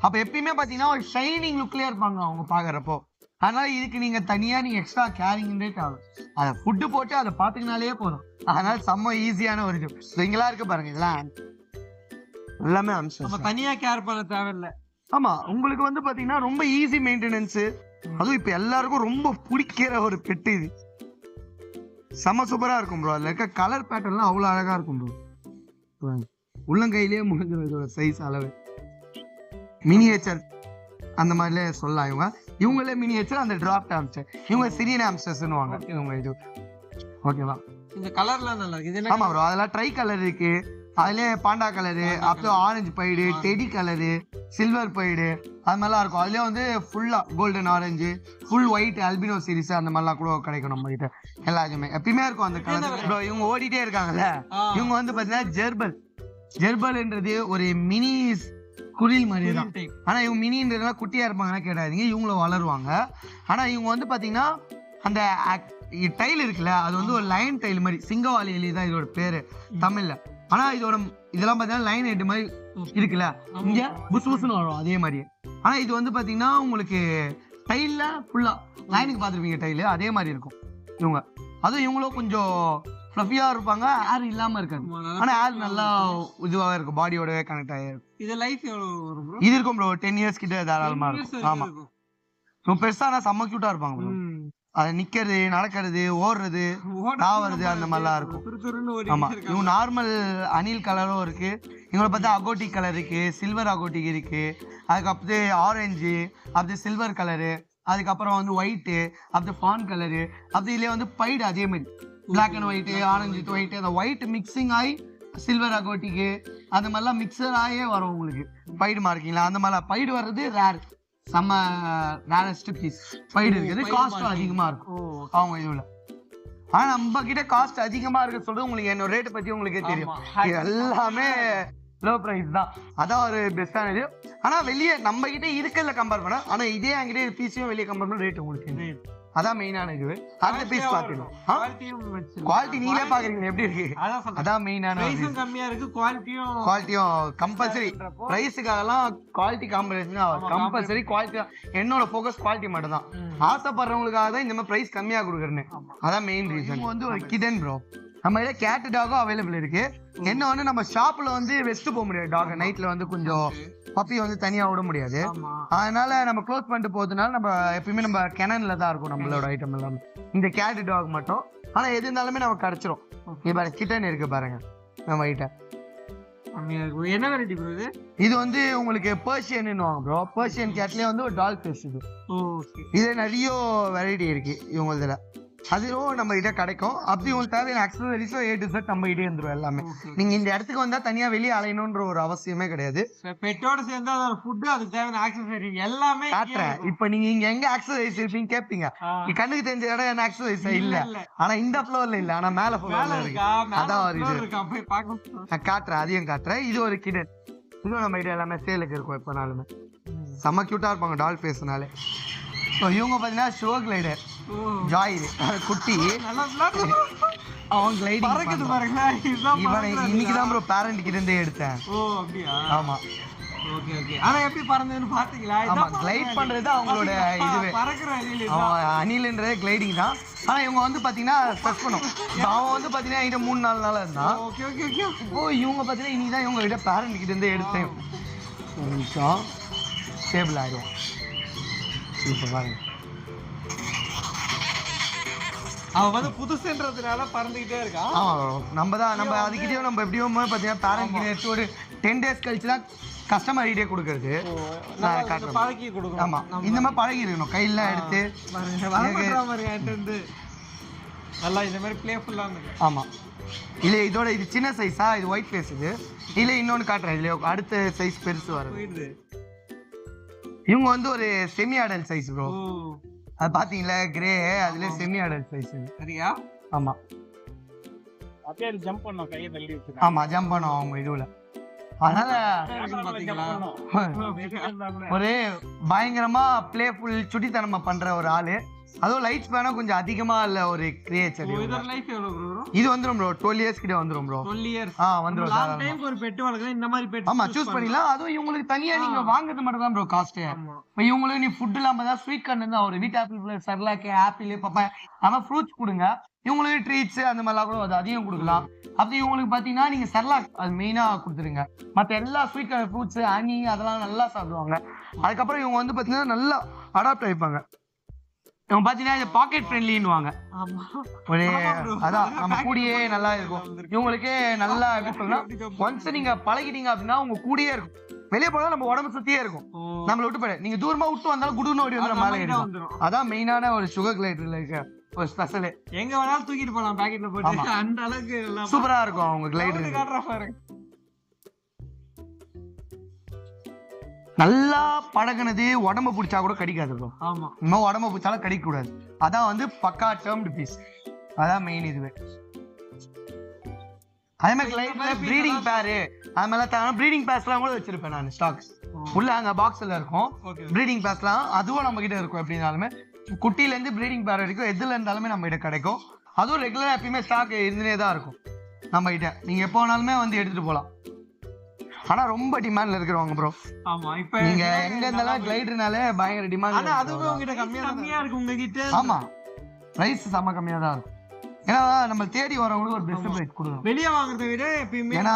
அப்ப எப்பயுமே பாத்தீங்கன்னா ஒரு ஷைனிங் லுக்லயே இருப்பாங்க அவங்க பாக்குறப்போ. அதனால இதுக்கு நீங்க தனியா நீங்க எக்ஸ்ட்ரா கேரிங் தேவை. அதை ஃபுட்டு போட்டு அதை பாத்துக்கினாலே போதும். அதனால செம்ம ஈஸியான ஒரு இது இங்கெல்லாம் இருக்கு பாருங்க. இதெல்லாம் எல்லாமே அம்சம், தனியா கேர் பண்ண தேவையில்லை. ஆமா, உங்களுக்கு வந்து பாத்தீங்கன்னா ரொம்ப ஈஸி மெயின்டெனன்ஸ். அதுவும் இப்ப எல்லாருக்கும் ரொம்ப பிடிக்கிற ஒரு பெட்டு இது. செம்ம சூப்பரா இருக்கும் ப்ரோ. அதுல இருக்க கலர் பேட்டர்ன்லாம் அவ்வளவு அழகா இருக்கும் ப்ரோ. உள்ளங்கையிலேயே முடிஞ்சிடும் இதோட சைஸ் அளவு. மினியேச்சர் அந்த மாதிரிலே சொல்லலாம். இவங்களே மினியேச்சர், அந்த டிராப்ட் ஆம்ஸ்டர், இவங்க சிரியன் ஆம்ஸ்டர்ஸ்னுவாங்க இவங்க. இது ஓகேவா? இந்த கலர்லாம் நல்லா இருக்கு. ஆமா ப்ரோ, அதெல்லாம் ட்ரை கலர் இருக்கு, அதுலயே பாண்டா கலரு, அப்புறம் orange Baidu, teddy colour, silver Baidu, அது மாதிரிலாம் இருக்கும். அதுலயே வந்து ஃபுல்லா golden orange, full white albino series, அந்த மாதிரிலாம் கூட கிடைக்கும் நம்ம கிட்ட. எல்லாருமே எப்பயுமே இருக்கும் அந்த கலர் ப்ரோ. இவங்க ஓடிட்டே இருக்காங்கல்ல, இவங்க வந்து பாத்தீங்கன்னா ஜெர்பல்ன்றது ஒரு மினி குரில் மாதிரி தான். ஆனா இவங்க மினின்றதுனால குட்டியா இருப்பாங்கன்னா கேட்டாதீங்க, இவங்களும் வளருவாங்க. ஆனா இவங்க வந்து பாத்தீங்கன்னா அந்த டைல் இருக்குல்ல, அது வந்து ஒரு லைன் டைல் மாதிரி, சிங்கவாலி எலி தான் இதோட பேரு தமிழ்ல. ஆனா இதோட இதெல்லாம் பாத்தீங்கன்னா லைன் ஹெட் மாதிரி இருக்குல்ல, இங்க புசு புசுன்னு வரும் அதே மாதிரி. ஆனா இது வந்து பாத்தீங்கன்னா உங்களுக்கு டைல்ல ஃபுல்லா லைனுக்கு பாத்துருப்பீங்க டைலு, அதே மாதிரி இருக்கும் இவங்க. அதுவும் இவங்களும் கொஞ்சம் ஃப்ளஃபியா இருப்பாங்க, ஏர் இல்லாம இருக்காது. ஆனா ஏர் நல்லா இதுவாக இருக்கும், பாடியோடவே கனெக்ட் ஆகிருக்கும். இது லைஃப் எவ்வளவு வரும் ப்ரோ? இது இருக்கும் ப்ரோ 10 இயர்ஸ் கிட்ட தாராளமா இருக்கும். ஆமா, ரொம்ப பெருசா ஆனா செம்ம கியூட்டா இருப்பாங்க ப்ரோ. அது நிக்கிறது, நடக்கிறது, ஓடுறது, தாவறது, அந்த மாதிரிலாம் இருக்கும். ஆமா, இவங்க நார்மல் அணில் கலரும் இருக்கு, இவங்களை பார்த்தா அகோட்டி கலர் இருக்கு, சில்வர் அகோட்டி இருக்கு, அதுக்கப்புறம் ஆரஞ்சு, அப்படி சில்வர் கலரு, அதுக்கப்புறம் வந்து ஒயிட்டு, அப்படி ஃபான் கலரு, அப்படி இதுலயே வந்து பைடு அதே மாதிரி black and white, orange white, அந்த ஒயிட் மிக்சிங் ஆகி சில்வர் அகோட்டிக்கு அந்த மாதிரிலாம் மிக்சர் ஆகியே வரும் உங்களுக்கு. பைடு மார்க்கிங்களா அந்த மாதிரிலாம் பைடு வர்றது ரேர், செம்ம ரேரஸ்ட் பீஸ் பைடு இருக்குது. காஸ்ட்டும் அதிகமா இருக்கும் அவங்க இதுல. ஆனா நம்ம கிட்ட காஸ்ட் அதிகமா இருக்கு சொல்றது உங்களுக்கு என்னோட ரேட் பத்தி உங்களுக்கே தெரியும். எல்லாமே லோ பிரைஸ் தான், அதான் ஒரு பெஸ்டான இது. ஆனா வெளியே நம்ம கிட்ட இருக்கல கம்பேர் பண்ண, ஆனா இதே என்கிட்ட பீஸையும் வெளியே கம்பேர் பண்ண ரேட் உங்களுக்கு அதான் மெயினான இது. அடுத்த பீஸ் பாத்துக்கணும், குவாலிட்டி நீங்களே பாக்குறீங்க எப்படி இருக்கு, அதான் மெயினான. கம்மியா இருக்கு, குவாலிட்டியும் கம்பல்சரி. பிரைஸுக்காகலாம் குவாலிட்டி காம்படிஷன் கம்பல்சரி. குவாலிட்டி என்னோட ஃபோக்கஸ் குவாலிட்டி மட்டும் தான். ஆசைப்படுறவங்களுக்காக தான் இந்த மாதிரி பிரைஸ் கம்மியா கொடுக்குறேன்னு, அதான் மெயின் ரீசன். வந்து ஒரு கிடன் ப்ரோ, நம்ம கிட்ட கேட் டாகும் அவைலபிள் இருக்கு. என்ன வந்து நம்ம ஷாப்ல வந்து வெஸ்ட் போக முடியாது, டாக் நைட்ல வந்து கொஞ்சம் பப்பி வந்து தனியா விட முடியாது, அதனால நம்ம க்ளோஸ் பண்ணிட்டு போறதுனால நம்ம எப்பயுமே நம்ம கெனன்ல தான் இருக்கும் நம்மளோட ஐட்டம் எல்லாமே, இந்த கேட் டாக் மட்டும். ஆனா எது இருந்தாலுமே நமக்கு கிடைச்சிரும். இது பாருங்க கிட்டன் இருக்கு பாருங்க நம்ம கிட்ட. என்ன வெரைட்டி ப்ரோ இது? இது வந்து உங்களுக்கு பெர்ஷியன் வாங்க ப்ரோ. பெர்ஷியன் கேட்லயே வந்து ஒரு டால் ஃபேஸ் இது. இது நிறைய வெரைட்டி இருக்கு இவங்க இதுல, அதுவும் நம்ம கிட்ட கிடைக்கும். அப்படி உங்களுக்கு தேவையான அக்சசரிஸோ A to Z நம்ம கிட்டே இருந்துரும் எல்லாமே. நீங்க இந்த இடத்துக்கு வந்தா தனியா வெளியே அலையணும்ன்ற ஒரு அவசியமே கிடையாது. பெட்டோட சேர்ந்து அதோட ஃபுட், அதுக்கு தேவையான அக்சசரி எல்லாமே காட்டுறேன். இப்ப நீங்க இங்க எங்க அக்சசரிஸ் இருப்பீங்க கேட்பீங்க, கண்ணுக்கு தெரிஞ்ச இடம் என்ன அக்சசரிஸ் இல்ல, ஆனா இந்த ஃப்ளோர்ல இல்ல, ஆனா மேல ஃப்ளோர்ல இருக்கு. அதான் ஒரு இது நான் காட்டுறேன், அதையும் காட்டுறேன். இது ஒரு கிடன், இதுவும் நம்ம கிட்ட எல்லாமே சேலுக்கு இருக்கும் எப்பனாலுமே. செம்ம கியூட்டா இருப்பாங்க டால் ஃபேஸ்னாலே. இவங்க பாத்தீங்கன்னா ஷோ கிளைடர் ஜாய் குட்டி, அவன் கிளைடிங் பறக்குது பாருங்க. இவனை இன்னைக்கு தான் ப்ரோ பேரண்ட் கிட்ட இருந்தே எடுத்தேன். ஓ அப்படியே? ஆமா. Okay okay. ஆனா எப்படி பறந்ததுன்னு பாத்தீங்களா? ஆமா, கிளைட் பண்றது அவங்களோட இதுவே. பறக்குற அணில், அணில்ன்றது கிளைடிங் தான். ஆனா இவங்க வந்து பாத்தீங்கன்னா ஸ்ட்ரெஸ் பண்ணும். அவன் வந்து பாத்தீங்கன்னா இங்க 3-4 நாளா இருந்தான். Okay okay okay. ஓ இவங்க பாத்தீங்கன்னா இன்னைக்கு தான் இவங்க கிட்ட பேரண்ட் கிட்ட இருந்தே எடுத்தேன். ஒரு நிமிஷம் ஸ்டேபிள் ஆயிடும். இப்ப பாருங்க, அவன் வந்து புதுசுன்றதுனால பறந்துகிட்டே இருக்கான். ஆமா, நம்ம அதுக்கிட்டயும் நம்ம எப்படியும் பாத்தீங்கன்னா பேரண்ட் கிட்ட எடுத்து ஒரு 10 days கழிச்சு தான் கஸ்டமர் கிட்டே கொடுக்கறது. பழகி கொடுக்கணும். ஆமா, இந்த மாதிரி பழகி இருக்கணும். கையில எடுத்து நல்லா இந்த மாதிரி பிளேஃபுல்லா இருக்கு. ஆமா, இல்ல இதோட இது சின்ன சைஸா, இது ஒயிட் ஃபேஸ். இது இல்ல இன்னொன்னு காட்டுறேன், இதுல அடுத்த சைஸ் பெருசு வருது. இவங்க வந்து ஒரு செமி அடல்ட் சைஸ் ப்ரோ. அது பாத்தீங்களா கிரே, அதுல செமி அடல்ட் சைஸ். சரியா? ஆமா, அப்படியே ஜம்ப் பண்ணோம் கையை தள்ளி வச்சு. ஆமா ஜம்ப் பண்ணும் அவங்க இதுல. அதனால ஒரு பயங்கரமா பிளேஃபுல் சுட்டித்தனமா பண்ற ஒரு ஆளு. அதுவும் லைட்ஸ் வேணா கொஞ்சம் அதிகமா இல்ல ஒரு கிரியேச்சர். இதோட லைஃப் எவ்வளவு ப்ரோ? இது வந்துரும் ப்ரோ 12 இயர்ஸ் கிட்ட வந்துரும் ப்ரோ. 12 இயர்ஸ் வந்துரும். லாங் டைம் ஒரு பெட் வளர்க்கணும் இந்த மாதிரி பெட். ஆமா சூஸ் பண்ணிடலாம். அதுவும் இவங்களுக்கு தனியா நீங்க வாங்குறது மட்டும் தான் ப்ரோ காஸ்ட். இப்போ இவங்களுக்கு நீ ஃபுட் இல்லாம தான் ஸ்வீட் கார்ன் இருந்தா ஒரு வீட் ஆப்பிள் சர்லாக் ஆப்பிள் பப்பாயா ஆனா ஃப்ரூட்ஸ் கொடுங்க. இவங்களுக்கு ட்ரீட்ஸ் அந்த மாதிரிலாம் கூட அது அதிகம் கொடுக்கலாம். அப்படி இவங்களுக்கு பாத்தீங்கன்னா நீங்க சர்லாக் அது மெயினா கொடுத்துருங்க. மத்த எல்லா ஸ்வீட் கார்ன் ஃப்ரூட்ஸ் ஹனி அதெல்லாம் நல்லா சாப்பிடுவாங்க. அதுக்கப்புறம் இவங்க வந்து பாத்தீங்கன்னா நல்லா அடாப்ட் ஆயிப்பாங்க. இவங்க பாத்தீங்கன்னா இது பாக்கெட் ஃப்ரெண்ட்லின்னுவாங்க. ஒரு அதான் நம்ம கூடயே நல்லா இருக்கும். இவங்களுக்கு நல்லா எப்படி சொல்லணும், ஒன்ஸ் நீங்க பழகிட்டீங்க அப்படின்னா உங்க கூடயே இருக்கும். வெளியே போனா நம்ம உடம்பு சுத்தியே இருக்கும். நம்மள விட்டு போயிடு நீங்க தூரமா விட்டு வந்தாலும் குடுன்னு ஓடி வந்து மேலே ஏறிடும். அதான் மெயினான ஒரு சுகர் கிளைடர்ல இருக்க ஒரு ஸ்பெஷல். எங்க வேணாலும் தூக்கிட்டு போலாம் பாக்கெட்ல போட்டு. அந்த அளவுக்கு சூப்பரா இருக்கும் அவங்க கிளைடர். நல்லா பழகுனது உடம்பு பிடிச்சா கூட கடிக்காது ப்ரோ. ஆமா இன்னும் உடம்பு பிடிச்சாலும் கடிக்க கூடாது. அதான் வந்து பக்கா டேர்ம்டு பீஸ். அதான் மெயின் இதுவே. அதே மாதிரி கிளைட்ல ப்ரீடிங் பேரு அது மாதிரி ப்ரீடிங் பேர்ஸ்லாம் கூட வச்சிருப்பேன் நான் ஸ்டாக்ஸ். உள்ள அங்க பாக்ஸ்ல இருக்கும் ப்ரீடிங் பேர்ஸ்லாம். அதுவும் நம்ம கிட்ட இருக்கும். எப்படினாலுமே குட்டில இருந்து ப்ரீடிங் பேர் வரைக்கும் எதுல இருந்தாலுமே நம்ம கிட்ட கிடைக்கும். அதுவும் ரெகுலரா எப்பயுமே ஸ்டாக் இருந்துனே தான் இருக்கும் நம்ம கிட்ட. நீங்க எப்போ வேணாலுமே வந்து எடுத்துட்டு போலாம். ஆனா ரொம்ப டிமாண்ட்ல இருக்கிறவங்க ப்ரோ. ஆமா இப்போ நீங்க எங்க இருந்தாலும் கிளைடர்னாலே பயங்கர டிமாண்ட். ஆனா அதுவும் உங்ககிட்ட கம்மியா இருக்கு உங்ககிட்ட. ஆமா பிரைஸ் செம கம்மியா தான் இருக்கும். ஏன்னா நம்ம தேடி வரவங்களுக்கு ஒரு பெஸ்ட் பிரைஸ் கொடுக்கணும். வெளியே வாங்குறதை விட எப்பயுமே. ஏன்னா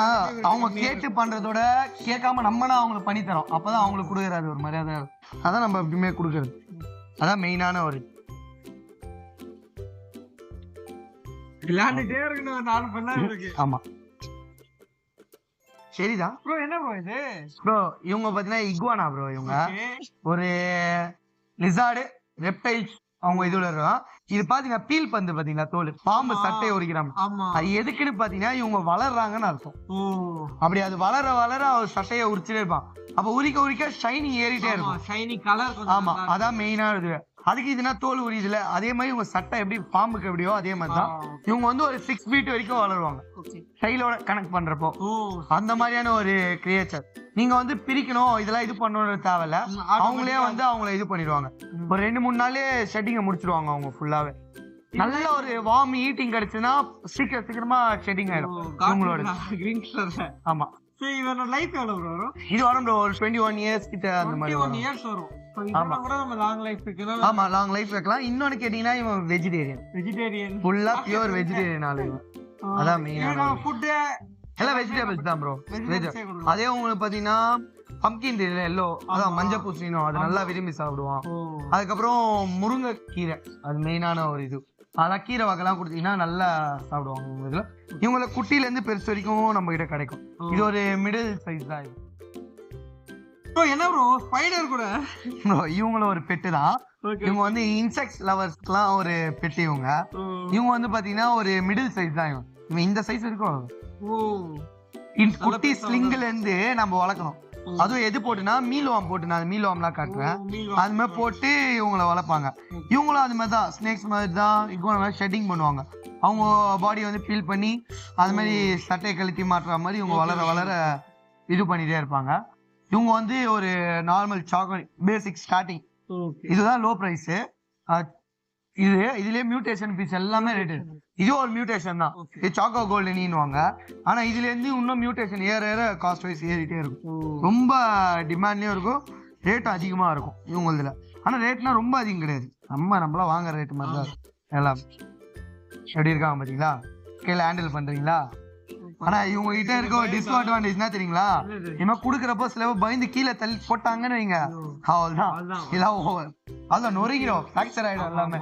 அவங்க கேட்டு பண்றதோட கேட்காம நம்மனா அவங்களுக்கு பண்ணி தரோம். அப்பதான் அவங்களுக்கு கொடுக்கறது ஒரு மரியாதை. அதான் நம்ம எப்பயுமே கொடுக்கறது. அதான் மெயினான ஒரு விளையாண்டுட்டே இருக்கணும் 4 பண்ணா இருக்கு. ஆமா சரிதான் ப்ரோ. என்ன ப்ரோ இது ப்ரோ? இவங்க பாத்தீங்கன்னா இகுவானா ப்ரோ. இவங்க ஒரு லிசார்டு ரெப்டைல்ஸ் அவங்க இதுல இருக்கும். இது பாத்தீங்கன்னா பீல் பந்து பாத்தீங்களா தோல் பாம்பு சட்டை உரிக்கிறாங்க. அது எதுக்குன்னு பாத்தீங்கன்னா இவங்க வளர்றாங்கன்னு அர்த்தம். அப்படி அது வளர வளர அவர் சட்டையை உரிச்சுட்டே இருப்பான். அப்ப உரிக்க உரிக்க ஷைனிங் ஏறிட்டே இருக்கும். Shining colour. ஆமா அதான் மெயினான இது. அதுக்கு இதுனா தோல் உரியுதுல அதே மாதிரி இவங்க சட்டை எப்படி பாம்புக்கு எப்படியோ அதே மாதிரிதான் இவங்க வந்து ஒரு 6 feet வரைக்கும் வளருவாங்க ஸ்டைலோட கனெக்ட் பண்றப்போ. அந்த மாதிரியான ஒரு கிரியேச்சர். நீங்க வந்து பிரிக்கணும் இதெல்லாம் இது பண்ணணும்னு தேவையில்ல. அவங்களே வந்து அவங்கள இது பண்ணிடுவாங்க. ஒரு 2-3 நாளே ஷெட்டிங்க முடிச்சிருவாங்க அவங்க ஃபுல்லாவே. நல்ல ஒரு வார்ம் ஈட்டிங் கிடைச்சுன்னா சீக்கிரமா ஷெட்டிங் ஆயிடும் அவங்களோட. ஆமா இவனோட லைஃப் எவ்வளவு ப்ரோ வரும்? இது வரும் ப்ரோ ஒரு 21 years கிட்ட அந்த மாதிரி 21 years வரும். ஆமா கூட நம்ம லாங் லைஃப் வைக்கலாம். ஆமா லாங் லைஃப் வைக்கலாம். இன்னொன்னு கேட்டீங்கன்னா இவன் வெஜிடேரியன் ஃபுல்லா பியூர் வெஜிடேரியன் ஆளு இவன். அதான் மெயினான ஃபுட் எல்லாம் வெஜிடபிள்ஸ் தான் ப்ரோ. அதே உங்களுக்கு பாத்தீங்கன்னா பம்கின் எல்லோ அதான் மஞ்சள் பூசணினோ அது நல்லா விரும்பி சாப்பிடுவான். அதுக்கப்புறம் முருங்கைக்கீரை அது மெயினான ஒரு இது. அதெல்லாம் கீரை வகைலாம் கொடுத்தீங்கன்னா நல்லா சாப்பிடுவாங்க. உங்க இதுல இவங்கள குட்டில இருந்து பெருசு வரைக்கும் நம்ம கிட்ட கிடைக்கும். இது ஒரு மிடில் சைஸ் தான். என்ன ப்ரோ ஸ்பைடர் கூட இவங்களும் ஒரு பெட்டு தான். இவங்க வந்து இன்செக்ட்ஸ் லவர்ஸ்க்குலாம் ஒரு பெட்டு. இவங்க வந்து பாத்தீங்கன்னா ஒரு மிடில் சைஸ் தான். இவன் இந்த சைஸ் இருக்கும். குட்டி ஸ்லிங்ல இருந்து நம்ம வளர்க்கணும். அதுவும் எது போட்டுனா மீல்வாம் போட்டு நான் மீல்வாம்லாம் காட்டுறேன். அது மாதிரி போட்டு இவங்கள வளர்ப்பாங்க. இவங்களும் அது மாதிரி தான் ஸ்னேக்ஸ் மாதிரி தான் இவங்க ஷெட்டிங் பண்ணுவாங்க. அவங்க பாடி வந்து பீல் பண்ணி அது மாதிரி சட்டையை கழுத்தி மாட்டுற மாதிரி இவங்க வளர வளர இது பண்ணிட்டே இருப்பாங்க. இவங்க வந்து ஒரு நார்மல் சாக்லேட் பேசிக் ஸ்டார்டிங் இதுதான் லோ பிரைஸ். இதுலயே மியூட்டேஷன் பீஸ் எல்லாமே ரேட்டு. இது ஒரு மியூட்டேஷன் தான். இது சாக்கோ கோல்டனின்னுவாங்க. ஆனா இதுல இருந்து இன்னும் மியூட்டேஷன் ஏற காஸ்ட் வைஸ் ஏறிட்டே இருக்கும். ரொம்ப டிமாண்ட்லயும் இருக்கும். ரேட்டும் அதிகமா இருக்கும் இவங்களதுல. ஆனா ரேட்னா ரொம்ப அதிகம் கிடையாது. நம்மளாம் வாங்குற ரேட் மாதிரி தான் எல்லாம். எப்படி இருக்காங்க பாத்தீங்களா? கையில ஹேண்டில் பண்றீங்களா? ஆனா இவங்க கிட்ட இருக்க ஒரு டிஸ்அட்வான்டேஜ் என்ன தெரியுங்களா? இவங்க குடுக்கறப்போ சில பயந்து கீழே தள்ளி போட்டாங்கன்னு வைங்க அவ்வளவுதான் இதான் ஓவர். அதான் நொறுங்கிடும் ஃபிராக்சர் ஆயிடும் எல்லாமே.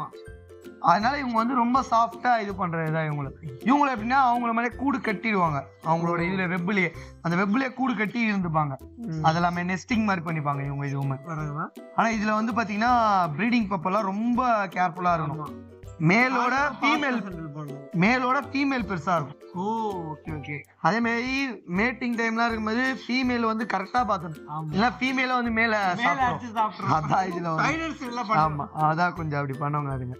அதனால இவங்க வந்து ரொம்ப சாஃப்டா இது பண்றதுதான் இவங்களை எப்படின்னா அவங்கள மாதிரி கூடு கட்டிடுவாங்க. அவங்களோட இதுல வெப்லயே அந்த வெப்லயே கூடு கட்டி இருந்துப்பாங்க. அதெல்லாமே நெஸ்டிங் மாதிரி பண்ணிப்பாங்க இவங்க இதுவுமே. ஆனா இதுல வந்து பாத்தீங்கன்னா ப்ரீடிங் பப்பெல்லாம் ரொம்ப கேர்ஃபுல்லா இருக்கணும். மேலோட ஃபீமேல் பெருசா இருக்கும். அதே மாதிரி மேட்டிங் டைம்லாம் இருக்கும்போது ஃபீமேல் வந்து கரெக்டா பாக்கணும். இல்ல ஃபீமேல வந்து மேல சாப்பிடும். அதான் இதுல ஆமா அதான் கொஞ்சம் அப்படி பண்ணுவாங்க அதுங்க.